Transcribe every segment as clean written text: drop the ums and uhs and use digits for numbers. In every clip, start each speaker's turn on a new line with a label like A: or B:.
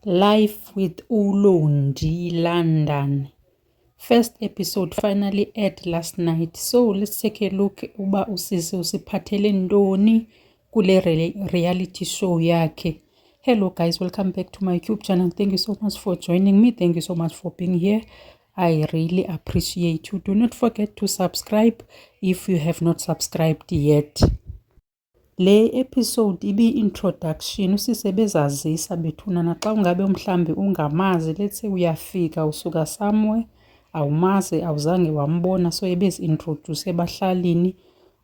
A: Life with Ulondi, London. First episode finally aired last night. So let's take a look uba usisi usiphathele ntoni kule reality show yakhe. Hello guys, welcome back to my YouTube channel. Thank you so much for joining me. Thank you so much for being here. I really appreciate you. Do not forget to subscribe if you have not subscribed yet. Le episode introduction usisebezazisa bethunana xa ungabe mhlambi ungamazi, let's say uyafika usuka somewhere awumazi awuzange wambona, so ebezi-introduce ebahlalini.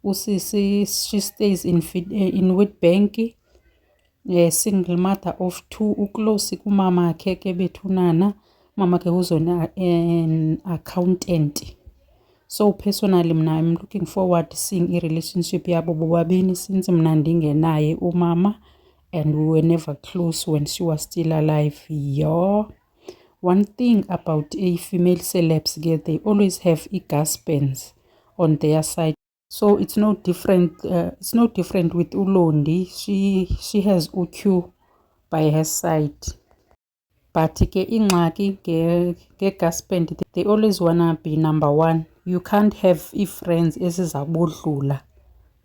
A: Usisi she stays in Witbank, single mother of 2, uclose kumama akhe ke bethunana. Mama ke uzona an accountant. So personally mna I'm looking forward to seeing i-relationship yabo bobabini since mna ndingenaye umama and we were never close when she was still alive. One thing about a female celebs, they always have husbands on their side. So it's no different. It's no different with Ulondi. She has UQ by her side. But ke ingxaki ke husband, they always wanna be number one. You can't have friends ezizabodlula.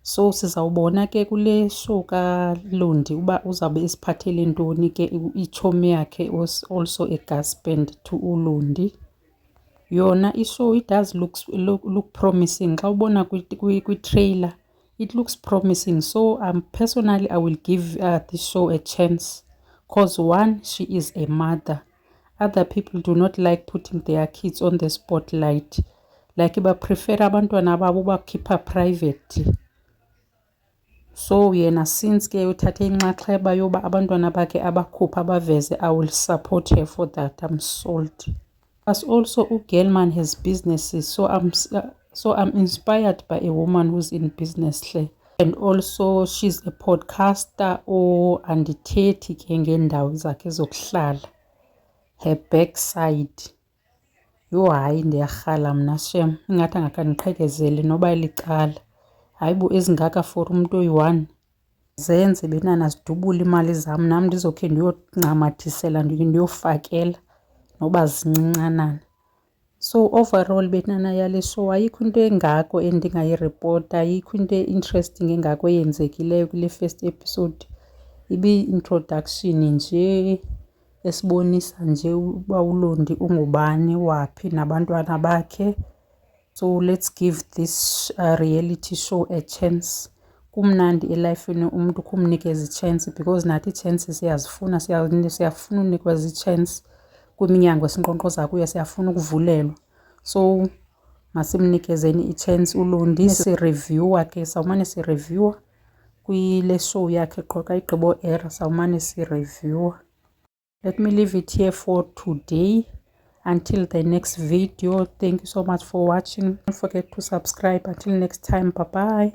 A: So sizawubona ke kule show kaLondi uba uzabe esiphathele ntoni ke ichomi yakhe also a husband to Ulondi. Yona ishow it does look promising. Xa ubona kwi-trailer it looks promising. So personally I will give the show a chance. Cause one, she is a mother. Other people do not like putting their kids on the spotlight. Like ba prefer abantwana babo bakhipha private. So yena since ke uthathe inxaxheba yoba abantwana bakhe abakhupha abaveze, I will support her for that. I'm sold. As also uGelman has businesses, so I'm inspired by a woman who's in business. And also she's a podcaster andithethi ke ngendawo zakhe zokuhlala, her backside. Yho hayi ndiyarhala mna shem, ingathi angakandiqhekezele noba licala. Hayi bo ezingaka for umuntu oyi-one. Zenze benana zidubule imali zam, nam ndizokhe ndiyoncamatisela ndiyofakela noba zincincanana. So overall benana yale show ayikho into engako endingayirepota, ayikho into interesting engako eyenzekileyo kule first episode. Ibi-introduction nje esibonisa nje uba uLondi ungubani, waphi nabantwana bakhe. So let's give this reality show a chance. Kumnandi elifeni umuntu kumnikeza i-chance because nathi i-chance siyazifuna, siyafuna unikwa i-chance kwiminyango esinkqonkqoza kuyo, siyafuna ukuvulelwa. So masimnikezeni i-chance uLondi. Sireviewer ke sawumane sireviewer kwile show yakhe qho xa igqibo air, sawumane sireviewer. Let me leave it here for today. Until the next video, thank you so much for watching. Don't forget to subscribe. Until next time, bye bye.